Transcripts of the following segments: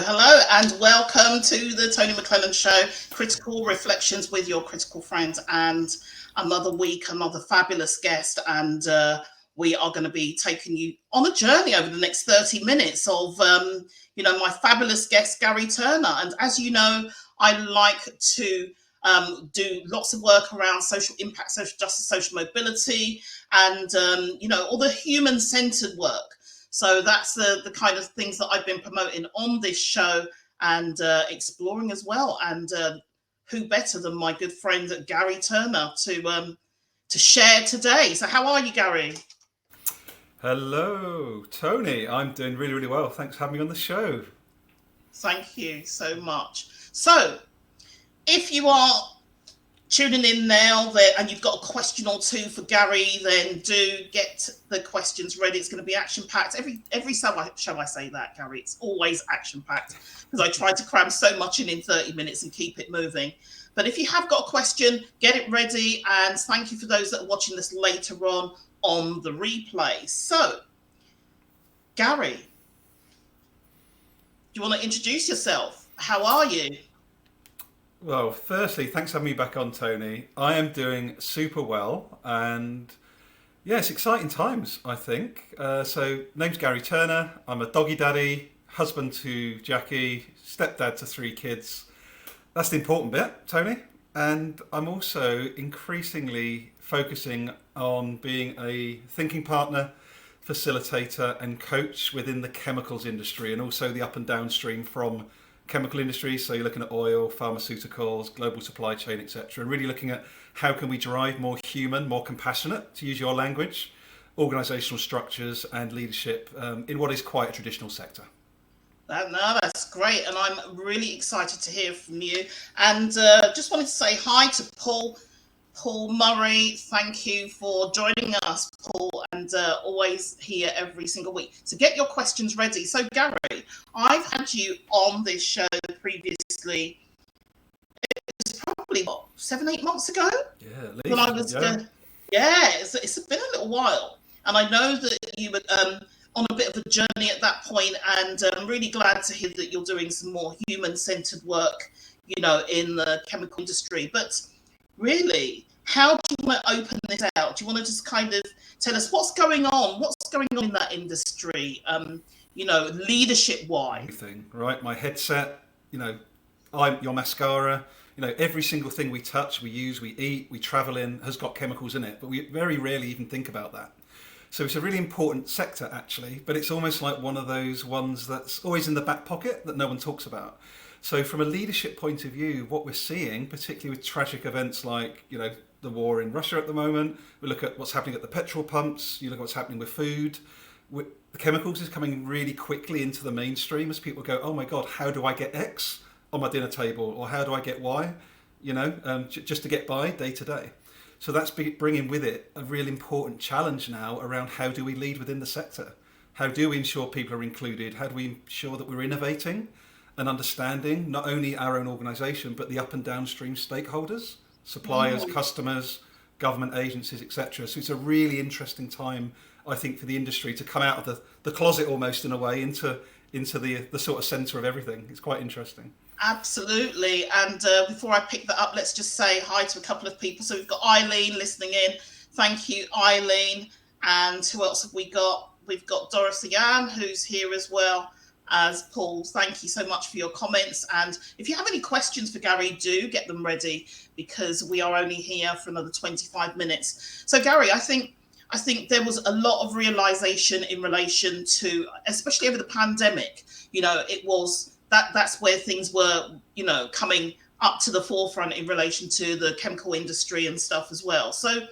Hello, and welcome to the Toni McLelland Show, Critical Reflections with your critical friends, and another week, another fabulous guest, and we are going to be taking you on a journey over the next 30 minutes of, my fabulous guest, Garry Turner. And as you know, I like to do lots of work around social impact, social justice, social mobility, and, all the human-centered work. So that's the kind of things that I've been promoting on this show and exploring as well. And who better than my good friend Garry Turner to share today? So how are you, Garry? Hello, Toni. I'm doing really, really well. Thanks for having me on the show. Thank you so much. So if you are tuning in now and you've got a question or two for Garry, then do get the questions ready. It's going to be action-packed. Every show I say that, Garry, it's always action-packed because I try to cram so much in 30 minutes and keep it moving. But if you have got a question, get it ready. And thank you for those that are watching this later on the replay. So, Garry, do you want to introduce yourself? How are you? Well, firstly, thanks for having me back on, Toni. I am doing super well, and yeah, it's exciting times, I think. So, name's Garry Turner. I'm a doggy daddy, husband to Jackie, stepdad to 3 kids. That's the important bit, Toni. And I'm also increasingly focusing on being a thinking partner, facilitator, and coach within the chemicals industry, and also the up and downstream from chemical industry. So you're looking at oil, pharmaceuticals, global supply chain, etc., and really looking at how can we drive more human, more compassionate, to use your language, organizational structures and leadership in what is quite a traditional sector. That's great, and I'm really excited to hear from you. And just wanted to say hi to Paul Murray. Thank you for joining us, Paul, and always here every single week. So get your questions ready. So Garry, I've had you on this show previously. It was probably 7-8 months ago. Yeah, at least. When I was it's been a little while, and I know that you were on a bit of a journey at that point, and I'm really glad to hear that you're doing some more human-centered work, in the chemical industry. But really, how do you want to open this out? Do you want to just kind of tell us what's going on in that industry, leadership-wise? Everything, right? My headset, I'm your mascara, every single thing we touch, we use, we eat, we travel in has got chemicals in it, but we very rarely even think about that. So it's a really important sector, actually, but it's almost like one of those ones that's always in the back pocket that no one talks about. So from a leadership point of view, what we're seeing, particularly with tragic events like, the war in Russia at the moment, we look at what's happening at the petrol pumps, you look at what's happening with food. The chemicals is coming really quickly into the mainstream as people go, oh my God, how do I get X on my dinner table? Or how do I get Y, just to get by day to day. So that's bringing with it a really important challenge now around how do we lead within the sector? How do we ensure people are included? How do we ensure that we're innovating and understanding not only our own organisation, but the up and downstream stakeholders, suppliers, customers, government agencies, etc. So it's a really interesting time, I think, for the industry to come out of the closet almost in a way into the sort of centre of everything. It's quite interesting. Absolutely. And before I pick that up, let's just say hi to a couple of people. So we've got Eileen listening in. Thank you, Eileen. And who else have we got? We've got Dorothy Ann, who's here as well. as Paul. Thank you so much for your comments. And if you have any questions for Garry, do get them ready, because we are only here for another 25 minutes. So Garry, I think there was a lot of realization in relation to, especially over the pandemic, it was that's where things were, coming up to the forefront in relation to the chemical industry and stuff as well. So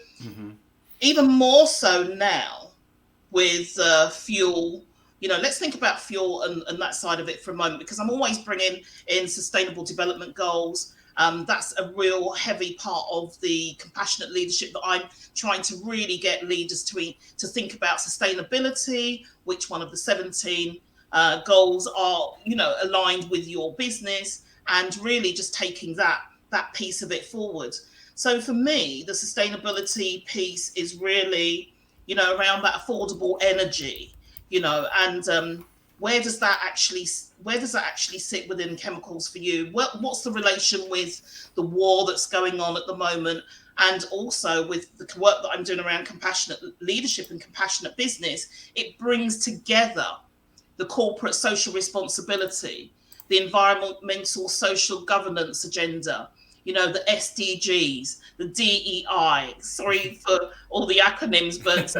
even more so now with fuel, let's think about fuel and that side of it for a moment, because I'm always bringing in sustainable development goals. That's a real heavy part of the compassionate leadership that I'm trying to really get leaders to think about sustainability, which one of the 17 goals are, aligned with your business, and really just taking that piece of it forward. So for me, the sustainability piece is really, around that affordable energy, and where does that actually sit within chemicals for you? What's the relation with the war that's going on at the moment, and also with the work that I'm doing around compassionate leadership and compassionate business? It brings together the corporate social responsibility, the environmental social governance agenda, the SDGs, the DEI, sorry for all the acronyms, but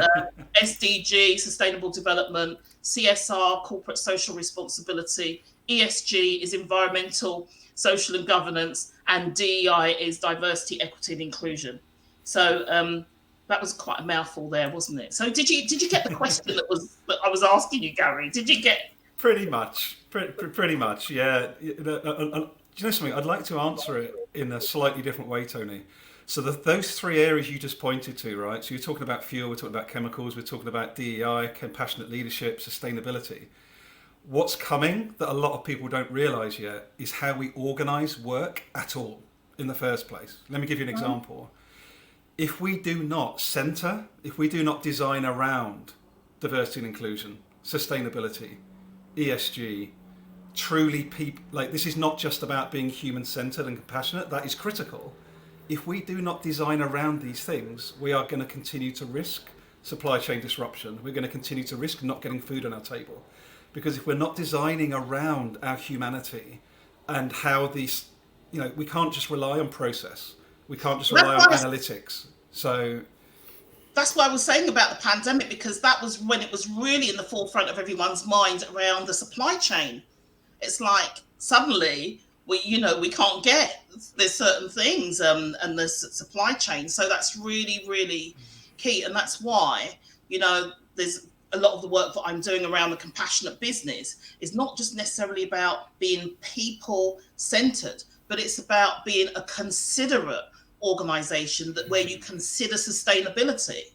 SDG, Sustainable Development, CSR, Corporate Social Responsibility, ESG is Environmental, Social and Governance, and DEI is Diversity, Equity and Inclusion. So that was quite a mouthful there, wasn't it? So did you get the question that I was asking you, Garry? Did you get... Pretty much, yeah. Do you know something? I'd like to answer it in a slightly different way, Tony. So those three areas you just pointed to, right? So you're talking about fuel, we're talking about chemicals, we're talking about DEI, compassionate leadership, sustainability. What's coming that a lot of people don't realise yet is how we organise work at all in the first place. Let me give you an example. If we do not centre, if we do not design around diversity and inclusion, sustainability, ESG, truly people, like, this is not just about being human-centred and compassionate, that is critical. If we do not design around these things, we are going to continue to risk supply chain disruption. We're going to continue to risk not getting food on our table. Because if we're not designing around our humanity and how these, we can't just rely on process. We can't just rely on analytics. So that's what I was saying about the pandemic, because that was when it was really in the forefront of everyone's mind around the supply chain. It's like suddenly we can't get, there's certain things and there's supply chain. So that's really, really key. And that's why, there's a lot of the work that I'm doing around the compassionate business is not just necessarily about being people centered, but it's about being a considerate organization where you consider sustainability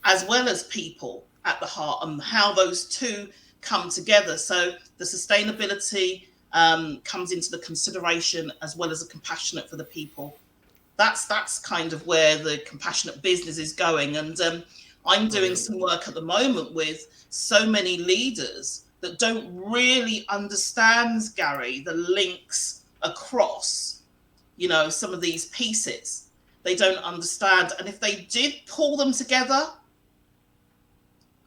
as well as people at the heart, and how those two come together. So the sustainability comes into the consideration as well as a compassionate for the people. That's kind of where the compassionate business is going. And I'm doing some work at the moment with so many leaders that don't really understand, Garry, the links across, some of these pieces. They don't understand. And if they did pull them together,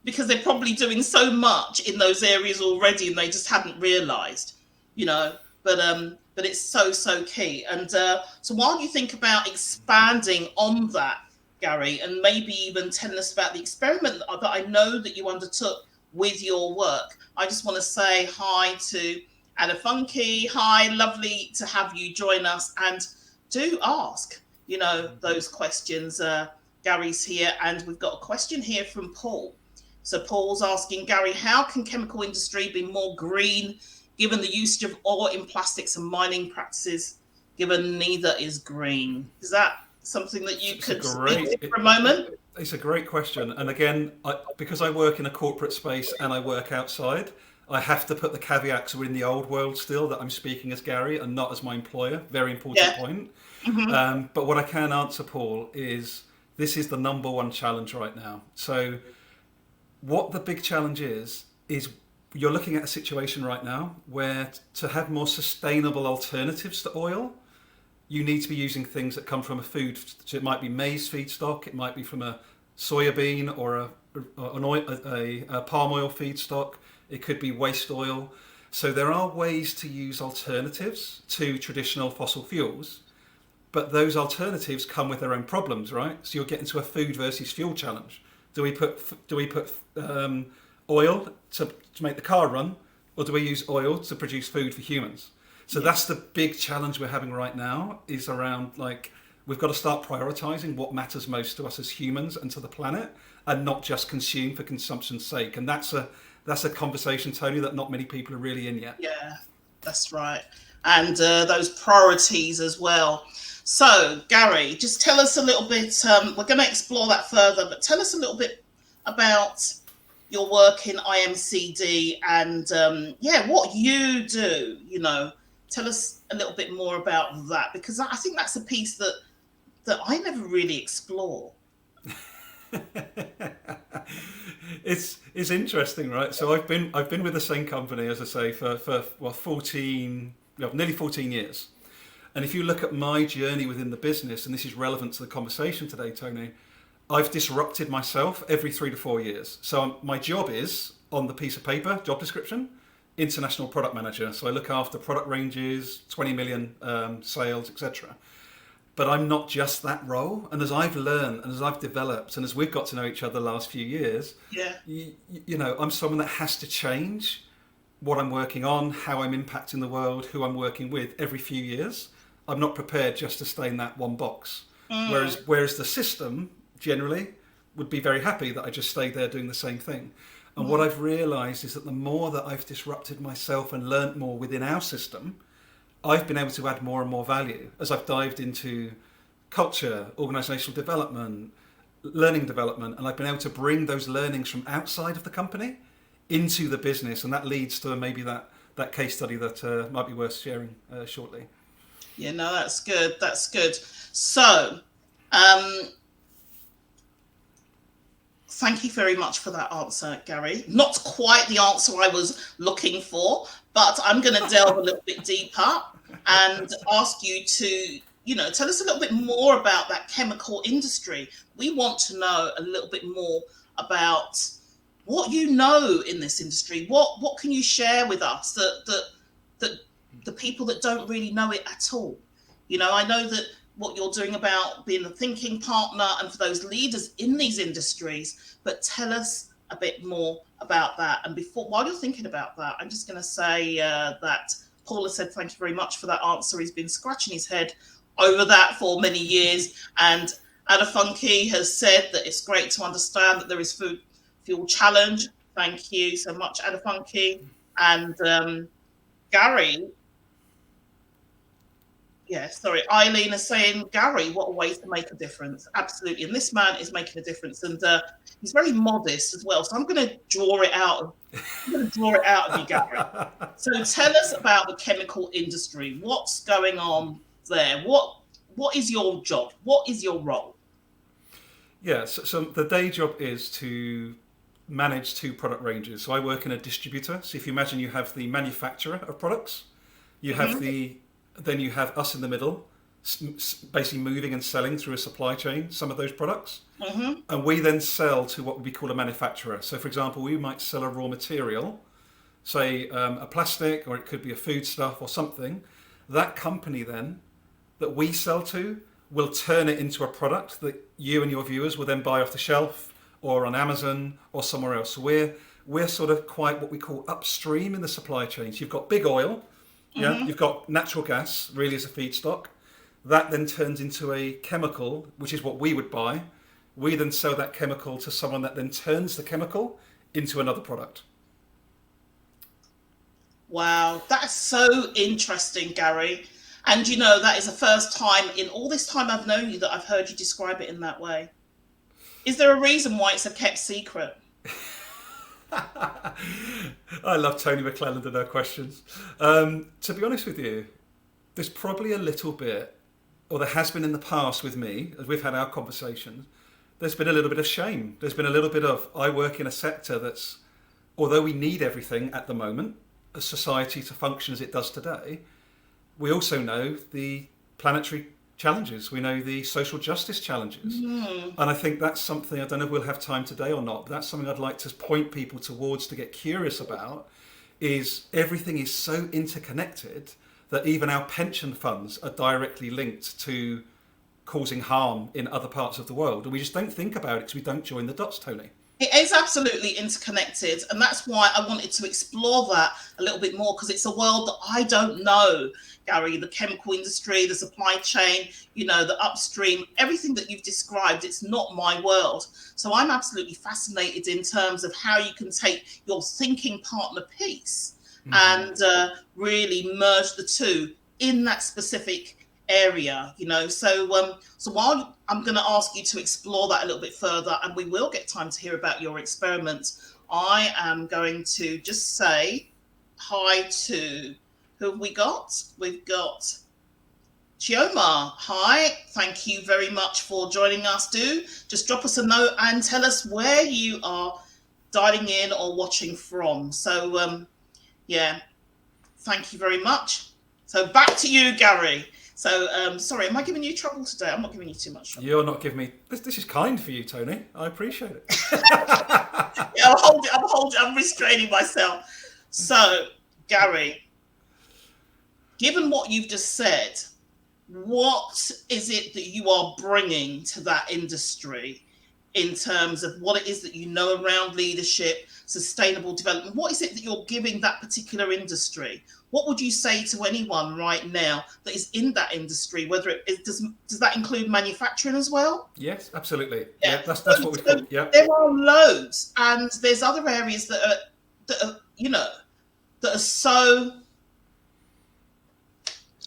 because they're probably doing so much in those areas already and they just hadn't realized, but it's so key. And so while you think about expanding on that, Garry, and maybe even telling us about the experiment that I know that you undertook with your work, I just want to say hi to Anna Funky. Hi, lovely to have you join us, and do ask, those questions. Garry's here, and we've got a question here from Paul. So Paul's asking, Garry, how can chemical industry be more green given the usage of oil in plastics and mining practices, given neither is green? Is that something that you could speak to for a moment? It's a great question. And again, because I work in a corporate space and I work outside, I have to put the caveats, we're in the old world still, that I'm speaking as Garry and not as my employer. Very important point. Mm-hmm. But what I can answer, Paul, is this is the number one challenge right now. So what the big challenge is you're looking at a situation right now where to have more sustainable alternatives to oil, you need to be using things that come from a food. So it might be maize feedstock, it might be from a soya bean or a palm oil feedstock, It could be waste oil. So there are ways to use alternatives to traditional fossil fuels, but those alternatives come with their own problems, right? So you'll get into a food versus fuel challenge. Do we put oil to make the car run, or do we use oil to produce food for humans? So that's the big challenge we're having right now, is around, like, we've got to start prioritizing what matters most to us as humans and to the planet, and not just consume for consumption's sake. And that's a conversation, Tony, that not many people are really in yet. Yeah, that's right. And those priorities as well. So, Garry, just tell us a little bit. We're going to explore that further, but tell us a little bit about your work in IMCD and what you do. Tell us a little bit more about that, because I think that's a piece that I never really explore. It's interesting, right? So I've been with the same company, as I say, for nearly 14 years. And if you look at my journey within the business, and this is relevant to the conversation today, Tony, I've disrupted myself every 3 to 4 years. So my job is, on the piece of paper, job description, international product manager. So I look after product ranges, 20 million sales, etc. But I'm not just that role. And as I've learned and as I've developed and as we've got to know each other the last few years, I'm someone that has to change what I'm working on, how I'm impacting the world, who I'm working with every few years. I'm not prepared just to stay in that one box. Whereas the system generally would be very happy that I just stayed there doing the same thing. And what I've realized is that the more that I've disrupted myself and learnt more within our system, I've been able to add more and more value as I've dived into culture, organizational development, learning development, and I've been able to bring those learnings from outside of the company into the business. And that leads to maybe that case study that might be worth sharing shortly. Yeah, no, that's good. That's good. So, thank you very much for that answer, Garry. Not quite the answer I was looking for, but I'm going to delve a little bit deeper and ask you to, tell us a little bit more about that chemical industry. We want to know a little bit more about what you know in this industry. What can you share with us that the people that don't really know it at all? I know that what you're doing about being a thinking partner and for those leaders in these industries, but tell us a bit more about that. And while you're thinking about that, I'm just going to say that Paul has said thank you very much for that answer. He's been scratching his head over that for many years. And Adafunky has said that it's great to understand that there is food fuel challenge. Thank you so much, Adafunky. And Garry, Eileen is saying, Garry, what a way to make a difference. Absolutely. And this man is making a difference. And he's very modest as well. So I'm going to draw it out. I'm going to draw it out of you, Garry. So tell us about the chemical industry. What's going on there? What is your job? What is your role? Yeah, so the day job is to manage 2 product ranges. So I work in a distributor. So if you imagine you have the manufacturer of products, you have then you have us in the middle, basically moving and selling through a supply chain some of those products. And we then sell to what would be called a manufacturer. So for example, we might sell a raw material, say a plastic, or it could be a foodstuff or something. That company then that we sell to will turn it into a product that you and your viewers will then buy off the shelf or on Amazon or somewhere else. So we're sort of quite what we call upstream in the supply chain. So you've got big oil, you've got natural gas really as a feedstock. That then turns into a chemical, which is what we would buy. We then sell that chemical to someone that then turns the chemical into another product. Wow, that's so interesting, Garry. And that is the first time in all this time I've known you that I've heard you describe it in that way. Is there a reason why it's a kept secret? I love Toni McLelland and her questions. To be honest with you, there's probably a little bit, or there has been in the past with me, as we've had our conversations, there's been a little bit of shame. There's been a little bit of, I work in a sector that's, although we need everything at the moment, a society to function as it does today, we also know the planetary challenges. We know the social justice challenges. And I think that's something, I don't know if we'll have time today or not, but that's something I'd like to point people towards to get curious about, is everything is so interconnected that even our pension funds are directly linked to causing harm in other parts of the world. And we just don't think about it because we don't join the dots, Toni. It is absolutely interconnected, and that's why I wanted to explore that a little bit more, because it's a world that I don't know, Garry. The chemical industry, the supply chain, the upstream, everything that you've described, it's not my world. So I'm absolutely fascinated in terms of how you can take your thinking partner piece and really merge the two in that specific area, so while I'm going to ask you to explore that a little bit further, and we will get time to hear about your experiments, I am going to just say hi to, who have we got? We've got Chioma. Hi, thank you very much for joining us. Do just drop us a note and tell us where you are dialing in or watching from. So thank you very much. So back to you, Garry. So, sorry, am I giving you trouble today? I'm not giving you too much trouble. You're not giving me... This is kind for you, Toni. I appreciate it. Yeah, I'm restraining myself. So, Garry, given what you've just said, what is it that you are bringing to that industry in terms of what it is that you know around leadership, sustainable development? What is it that you're giving that particular industry? What would you say to anyone right now that is in that industry? Whether does that include manufacturing as well? Yes, absolutely. Yeah, that's what we call. Yeah, there are loads, and there's other areas that are so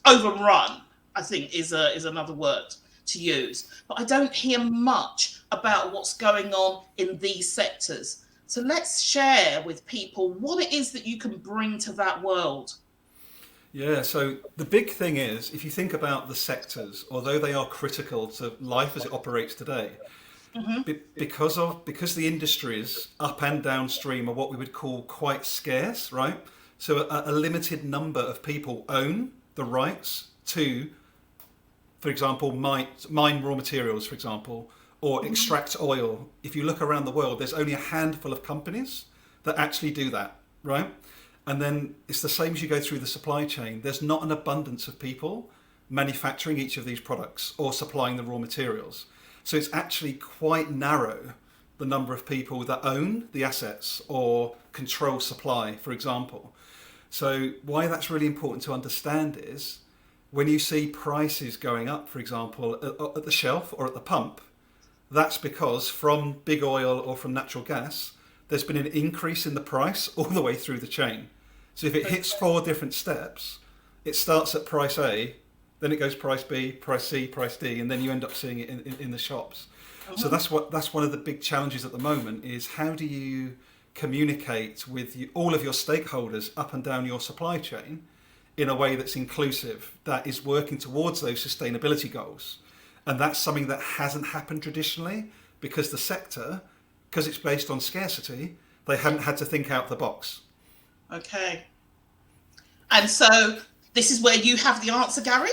overrun, I think is another word to use. But I don't hear much about what's going on in these sectors. So let's share with people what it is that you can bring to that world. Yeah, so the big thing is, if you think about the sectors, although they are critical to life as it operates today, because the industries up and downstream are what we would call quite scarce, right? So a limited number of people own the rights to, for example, mine raw materials, for example, or extract oil. If you look around the world, there's only a handful of companies that actually do that, right? And then it's the same as you go through the supply chain. There's not an abundance of people manufacturing each of these products or supplying the raw materials. So it's actually quite narrow, the number of people that own the assets or control supply, for example. So why that's really important to understand is when you see prices going up, for example, at the shelf or at the pump, that's because from big oil or from natural gas, there's been an increase in the price all the way through the chain. So if it hits 4 different steps, it starts at price A, then it goes price B, price C, price D, and then you end up seeing it in the shops. So that's one of the big challenges at the moment, is how do you communicate with all of your stakeholders up and down your supply chain in a way that's inclusive, that is working towards those sustainability goals. And that's something that hasn't happened traditionally because the sector, because it's based on scarcity, they haven't had to think out the box. Okay. And so this is where you have the answer, Garry?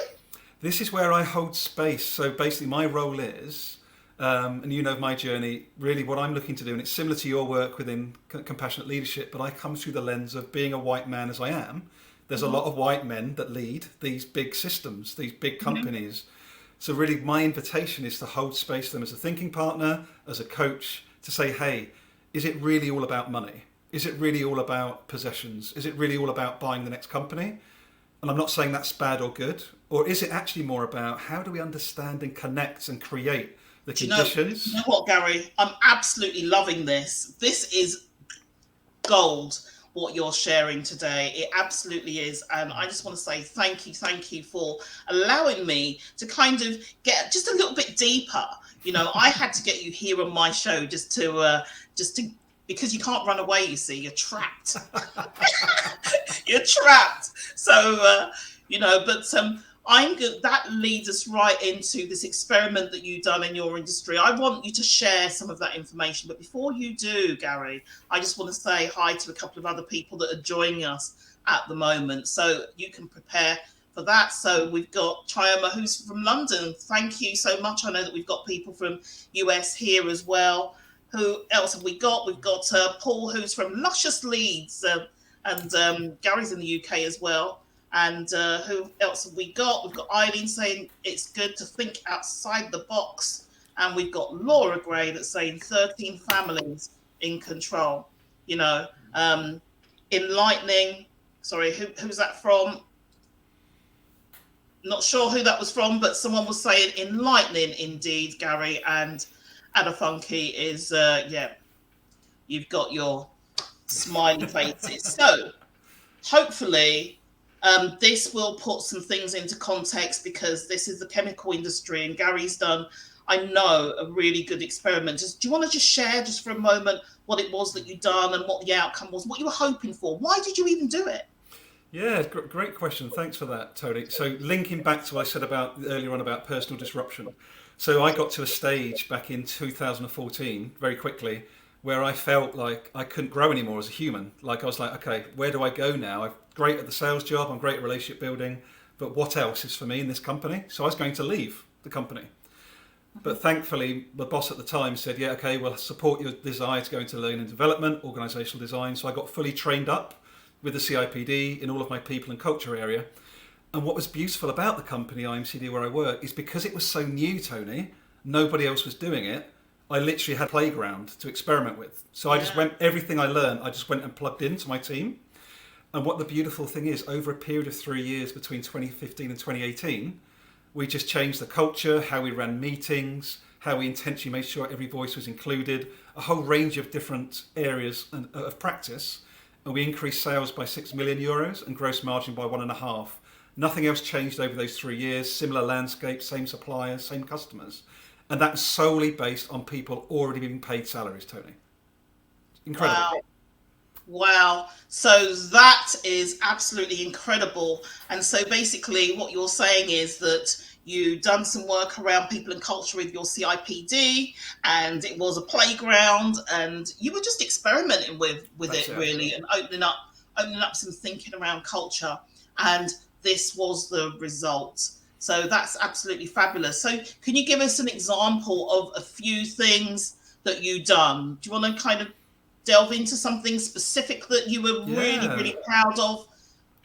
This is where I hold space. So basically my role is, and you know my journey, really what I'm looking to do, and it's similar to your work within compassionate leadership, but I come through the lens of being a white man as I am. There's a lot of white men that lead these big systems, these big companies. So really my invitation is to hold space for them as a thinking partner, as a coach, to say, hey, is it really all about money? Is it really all about possessions? Is it really all about buying the next company? And I'm not saying that's bad or good. Or is it actually more about how do we understand and connect and create the conditions? You know what, Garry? I'm absolutely loving this. This is gold, what you're sharing today. It absolutely is. And I just want to say thank you for allowing me to kind of get just a little bit deeper. I had to get you here on my show just to because you can't run away, you see, you're trapped. You're trapped. So, I'm good. That leads us right into this experiment that you've done in your industry. I want you to share some of that information. But before you do, Garry, I just want to say hi to a couple of other people that are joining us at the moment. So you can prepare for that. So we've got Chioma, who's from London. Thank you so much. I know that we've got people from US here as well. Who else have we got? We've got Paul, who's from luscious Leeds, and Gary's in the UK as well. And who else have we got? We've got Eileen saying it's good to think outside the box. And we've got Laura Gray that's saying 13 families in control. You know, enlightening. Sorry, who's that from? Not sure who that was from, but someone was saying enlightening indeed, Gary. And Ada Funky is, you've got your smiley faces. So hopefully this will put some things into context, because this is the chemical industry and Gary's done, I know, a really good experiment. Do you want to just share just for a moment what it was that you'd done and what the outcome was, what you were hoping for? Why did you even do it? Yeah, great question. Thanks for that, Tony. So linking back to what I said about earlier on about personal disruption. So I got to a stage back in 2014, very quickly, where I felt like I couldn't grow anymore as a human. Like I was like, okay, where do I go now? I'm great at the sales job, I'm great at relationship building, but what else is for me in this company? So I was going to leave the company. But thankfully, the boss at the time said, yeah, okay, we'll support your desire to go into learning and development, organisational design. So I got fully trained up with the CIPD in all of my people and culture area. And what was beautiful about the company, IMCD, where I work, is because it was so new, Tony, nobody else was doing it. I literally had a playground to experiment with. So I just went, everything I learned, I just went and plugged into my team. And what the beautiful thing is, over a period of 3 years between 2015 and 2018, we just changed the culture, how we ran meetings, how we intentionally made sure every voice was included, a whole range of different areas of practice. And we increased sales by €6 million and gross margin by 1.5. Nothing else changed over those 3 years. Similar landscape, same suppliers, same customers. And that's solely based on people already being paid salaries, Tony. Incredible. Wow. So that is absolutely incredible. And so basically what you're saying is that you've done some work around people and culture with your CIPD, and it was a playground, and you were just experimenting with it really, and opening up some thinking around culture. And this was the result. So that's absolutely fabulous. So can you give us an example of a few things that you've done? Do you want to kind of delve into something specific that you were really proud of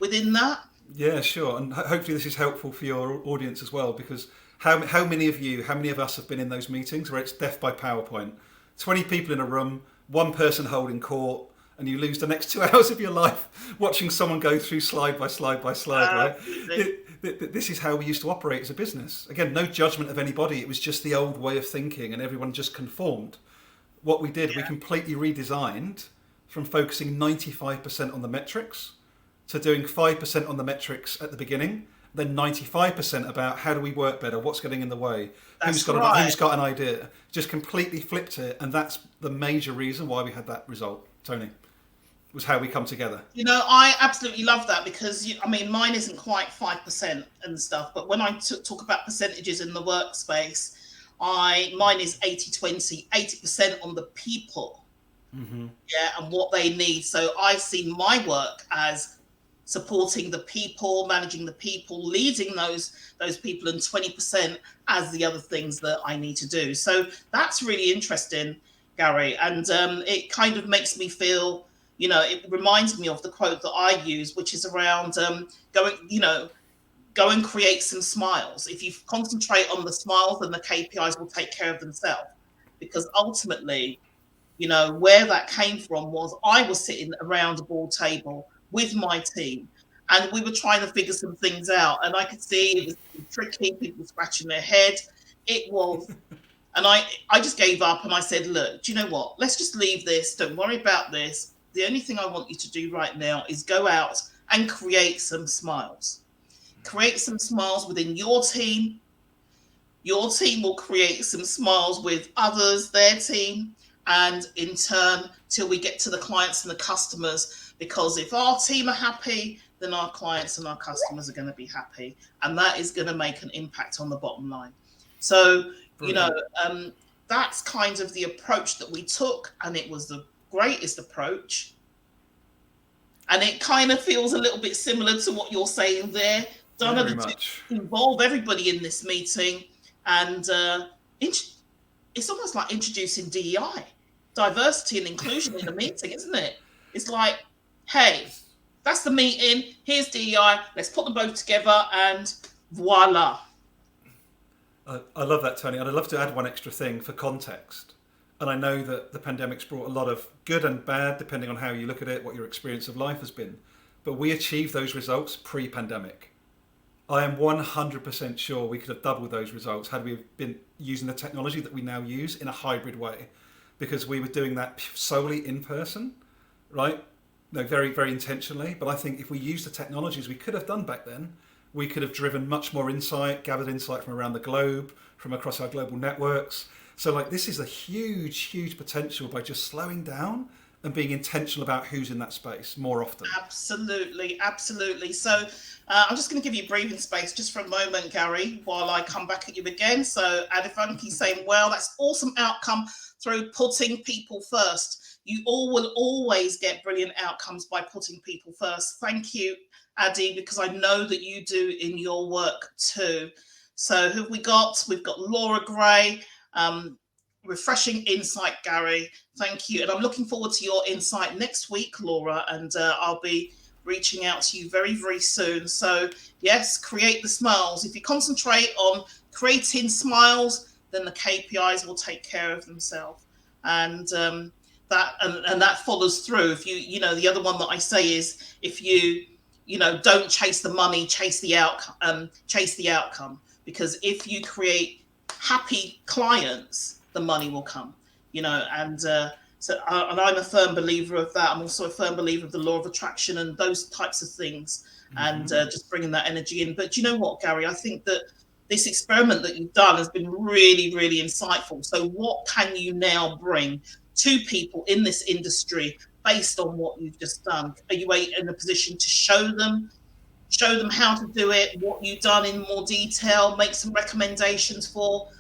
within that? Yeah, sure. And hopefully this is helpful for your audience as well, because how many of us have been in those meetings where it's death by PowerPoint? 20 people in a room, one person holding court, and you lose the next 2 hours of your life watching someone go through slide by slide by slide, right? This is how we used to operate as a business. Again, no judgment of anybody. It was just the old way of thinking, and everyone just conformed. What we did, we completely redesigned from focusing 95% on the metrics to doing 5% on the metrics at the beginning, then 95% about how do we work better, what's getting in the way, who's got an idea. Just completely flipped it, and that's the major reason why we had that result, Tony. Was how we come together. You know, I absolutely love that, because I mean, mine isn't quite 5% and stuff, but when I talk about percentages in the workspace, mine is 80-20, 80% on the people, and what they need. So I see my work as supporting the people, managing the people, leading those people, and 20% as the other things that I need to do. So that's really interesting, Gary, and it kind of makes me feel, you know, it reminds me of the quote that I use, which is around go and create some smiles. If you concentrate on the smiles, then the KPIs will take care of themselves. Because ultimately, you know, where that came from was I was sitting around a board table with my team, and we were trying to figure some things out. And I could see it was tricky, people scratching their head. It was, and I just gave up, and I said, look, do you know what? Let's just leave this. Don't worry about this. The only thing I want you to do right now is go out and create some smiles. Create some smiles within your team. Your team will create some smiles with others, their team, and in turn, till we get to the clients and the customers. Because if our team are happy, then our clients and our customers are going to be happy, and that is going to make an impact on the bottom line. So, brilliant. You know, that's kind of the approach that we took, and it was the greatest approach. And it kind of feels a little bit similar to what you're saying there, Donna, Very to much. involve everybody in this meeting, and it's almost like introducing DEI, diversity and inclusion in a meeting, isn't it? It's like, hey, that's the meeting. Here's DEI. Let's put them both together, and voila. I love that, Tony. And I'd love to add one extra thing for context. And I know that the pandemic's brought a lot of good and bad, depending on how you look at it, what your experience of life has been. But we achieved those results pre-pandemic. I am 100% sure we could have doubled those results had we been using the technology that we now use in a hybrid way, because we were doing that solely in person, right? No, very, very intentionally. But I think if we used the technologies we could have done back then, we could have driven much more insight, gathered insight from around the globe, from across our global networks. So like this is a huge, huge potential by just slowing down and being intentional about who's in that space more often. Absolutely, absolutely. So I'm just going to give you breathing space just for a moment, Garry, while I come back at you again. So Adefunke's saying, well, that's awesome outcome through putting people first. You all will always get brilliant outcomes by putting people first. Thank you, Adi, because I know that you do in your work too. So who have we got? We've got Laura Gray. Refreshing insight, Garry. Thank you. And I'm looking forward to your insight next week, Laura. And I'll be reaching out to you very, very soon. So yes, create the smiles. If you concentrate on creating smiles, then the KPIs will take care of themselves. And that follows through. If you know, the other one that I say is if you don't chase the money, chase the outcome. Because if you create happy clients, the money will come, and I'm a firm believer of that. I'm also a firm believer of the law of attraction and those types of things, and just bringing that energy in. But you know what, Garry, I think that this experiment that you've done has been really, really insightful. So what can you now bring to people in this industry based on what you've just done? Are you in a position to show them how to do it, what you've done in more detail, make some recommendations for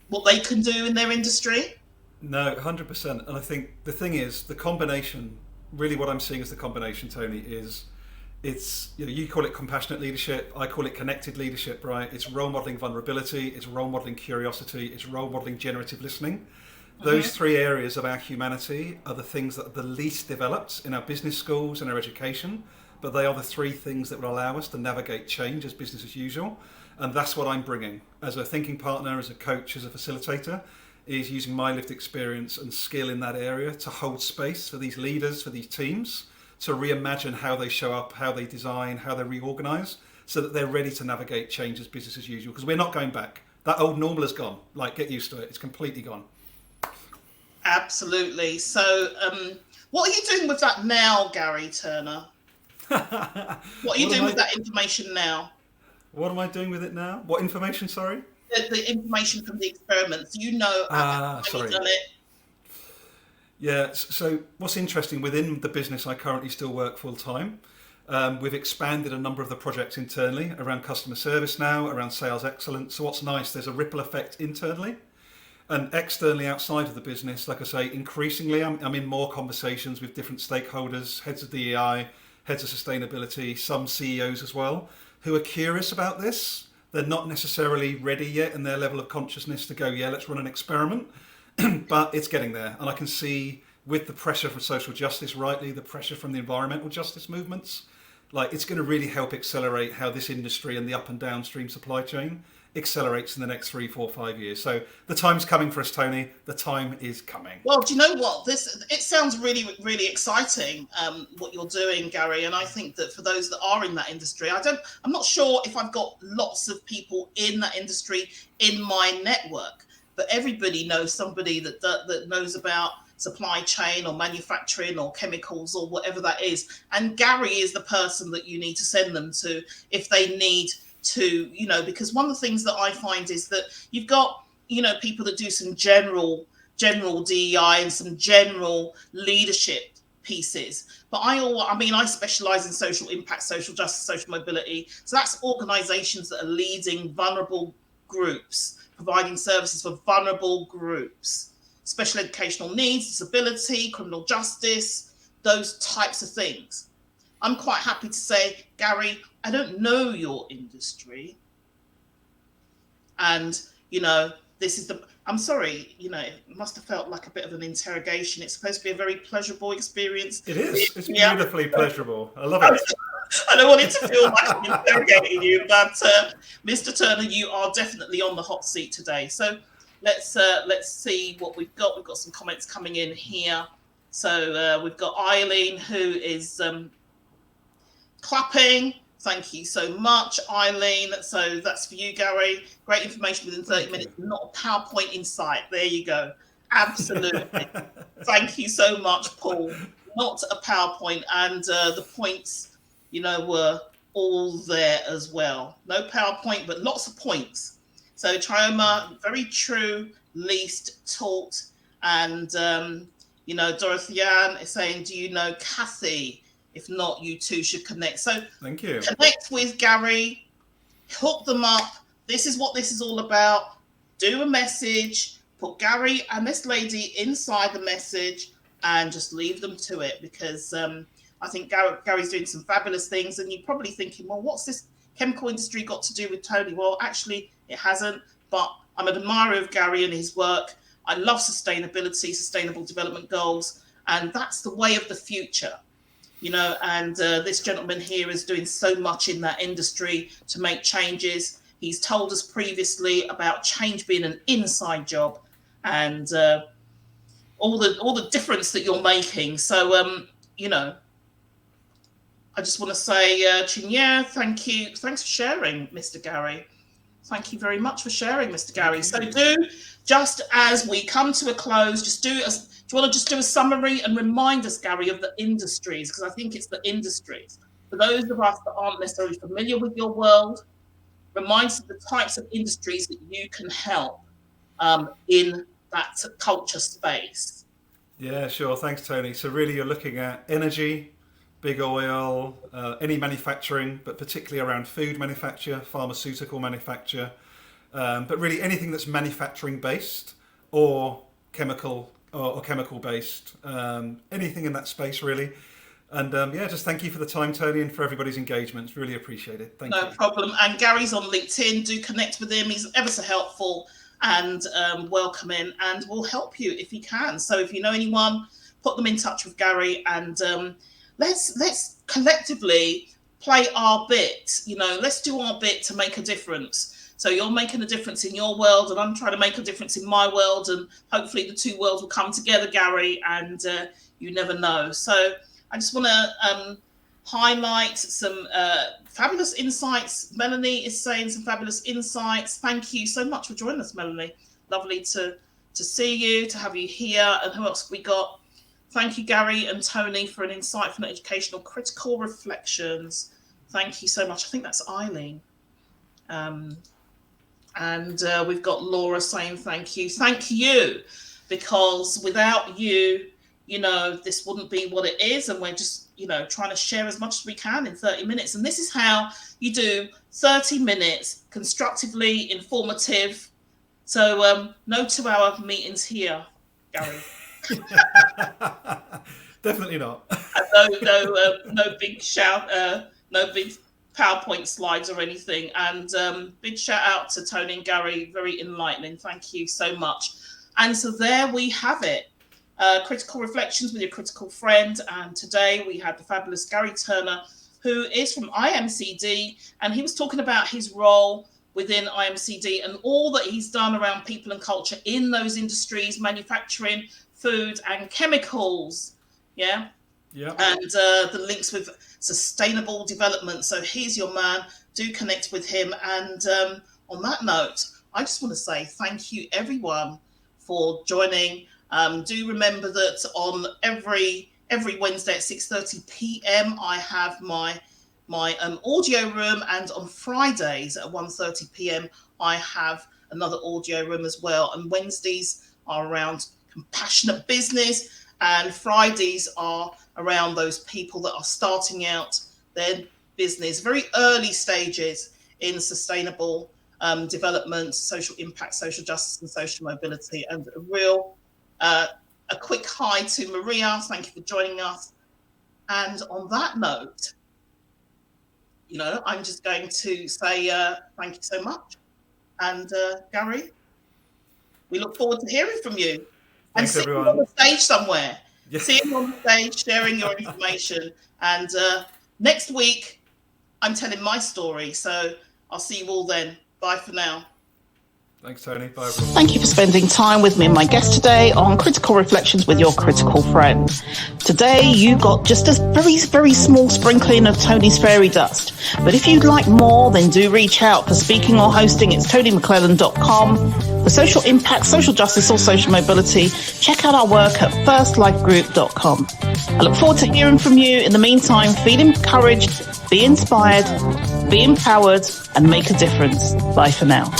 what they can do in their industry? No, 100%. And I think the thing is, the combination, really what I'm seeing as the combination, Tony, is it's, you call it compassionate leadership, I call it connected leadership, right? It's role modeling vulnerability, it's role modeling curiosity, it's role modeling generative listening. Those three areas of our humanity are the things that are the least developed in our business schools and our education, but they are the three things that will allow us to navigate change as business as usual. And that's what I'm bringing as a thinking partner, as a coach, as a facilitator, is using my lived experience and skill in that area to hold space for these leaders, for these teams, to reimagine how they show up, how they design, how they reorganize, so that they're ready to navigate change as business as usual. Because we're not going back. That old normal is gone. Like, get used to it. It's completely gone. Absolutely. So what are you doing with that now, Garry Turner? What are you doing with that information now? What am I doing with it now? What information, sorry? The information from the experiments. You've done it. Yeah, so what's interesting, within the business I currently still work full time, we've expanded a number of the projects internally around customer service now, around sales excellence. So what's nice, there's a ripple effect internally. And externally outside of the business, like I say, increasingly I'm in more conversations with different stakeholders, heads of DEI, heads of sustainability, some CEOs as well, who are curious about this. They're not necessarily ready yet in their level of consciousness to go, yeah, let's run an experiment, but it's getting there. And I can see with the pressure from social justice, rightly, the pressure from the environmental justice movements, like it's going to really help accelerate how this industry and the up and downstream supply chain accelerates in the next 3, 4, 5 years. So the time's coming for us, Tony. The time is coming. Well, do you know what? It sounds really, really exciting, what you're doing, Garry. And I think that for those that are in that industry, I'm not sure if I've got lots of people in that industry in my network, but everybody knows somebody that knows about supply chain or manufacturing or chemicals or whatever that is. And Garry is the person that you need to send them to if they need to, because one of the things that I find is that you've got, people that do some general DEI and some general leadership pieces. But I specialize in social impact, social justice, social mobility. So that's organizations that are leading vulnerable groups, providing services for vulnerable groups, special educational needs, disability, criminal justice, those types of things. I'm quite happy to say, Garry, I don't know your industry. And, this is I'm sorry, it must have felt like a bit of an interrogation. It's supposed to be a very pleasurable experience. It is. It's Yeah. beautifully pleasurable. I love it. I don't want it to feel like I'm interrogating you, but Mr. Turner, you are definitely on the hot seat today. So let's see what we've got. We've got some comments coming in here. So we've got Eileen, who is clapping. Thank you so much, Eileen. So that's for you, Garry. Great information within 30 minutes. Not a PowerPoint in sight. There you go. Absolutely. Thank you so much, Paul. Not a PowerPoint. And the points, were all there as well. No PowerPoint, but lots of points. So Trioma, very true, least taught. And, Dorothy Ann is saying, do you know Kathy? If not, you two should connect. So thank you. Connect with Garry, hook them up. This is what this is all about. Do a message, put Garry and this lady inside the message, and just leave them to it, because I think Gary's doing some fabulous things, and you're probably thinking, well, what's this chemical industry got to do with Toni? Well, actually, it hasn't, but I'm an admirer of Garry and his work. I love sustainability, sustainable development goals, and that's the way of the future. And this gentleman here is doing so much in that industry to make changes. He's told us previously about change being an inside job, and all the difference that you're making. So, I just want to say, Chinya, thank you. Thanks for sharing, Mr. Garry. Thank you very much for sharing, Mr. Garry. So just as we come to a close, do you want to just do a summary and remind us, Garry, of the industries? Because I think it's the industries. For those of us that aren't necessarily familiar with your world, remind us of the types of industries that you can help in that culture space. Yeah, sure. Thanks, Toni. So really you're looking at energy, big oil, any manufacturing, but particularly around food manufacture, pharmaceutical manufacture, but really anything that's manufacturing based or chemical or chemical based, anything in that space really. And just thank you for the time, Toni, and for everybody's engagement. It's really appreciated. Thank you. No problem. And Gary's on LinkedIn. Do connect with him. He's ever so helpful and welcome in, and will help you if he can. So if you know anyone, put them in touch with Garry, and let's collectively play our bit. Let's do our bit to make a difference. So you're making a difference in your world, and I'm trying to make a difference in my world, and hopefully the two worlds will come together, Garry, and you never know. So I just want to highlight some fabulous insights. Melanie is saying some fabulous insights. Thank you so much for joining us, Melanie. Lovely to see you, to have you here. And who else have we got? Thank you, Garry and Toni, for an insightful and educational critical reflections. Thank you so much. I think that's Eileen. And we've got Laura saying thank you. Thank you, because without you, this wouldn't be what it is. And we're just, trying to share as much as we can in 30 minutes. And this is how you do 30 minutes, constructively informative. So no 2-hour meetings here, Garry. Definitely not. No big shout, no big PowerPoint slides or anything. And big shout out to Toni and Garry, very enlightening. Thank you so much. And so there we have it. Critical Reflections with your critical friend. And today we had the fabulous Garry Turner, who is from IMCD, and he was talking about his role within IMCD and all that he's done around people and culture in those industries, manufacturing, food and chemicals. Yeah. And the links with sustainable development. So he's your man. Do connect with him. And on that note, I just want to say thank you, everyone, for joining. Do remember that on every Wednesday at 6:30 p.m. I have my audio room, and on Fridays at 1:30 p.m. I have another audio room as well. And Wednesdays are around compassionate business, and Fridays are around those people that are starting out their business, very early stages in sustainable development, social impact, social justice and social mobility. And a quick hi to Maria. Thank you for joining us. And on that note, I'm just going to say thank you so much. And Garry, we look forward to hearing from you. Thanks, and see everyone. you on the stage somewhere. Yeah. See you on the stage, sharing your information. And next week, I'm telling my story. So I'll see you all then. Bye for now. Thanks, Tony. Bye, everyone. Thank you for spending time with me and my guest today on Critical Reflections with Your Critical Friend. Today, you got just a very, very small sprinkling of Tony's fairy dust. But if you'd like more, then do reach out for speaking or hosting. It's ToniMcLelland.com. For social impact, social justice, or social mobility, check out our work at firstlifegroup.com. I look forward to hearing from you. In the meantime, feel encouraged, be inspired, be empowered, and make a difference. Bye for now.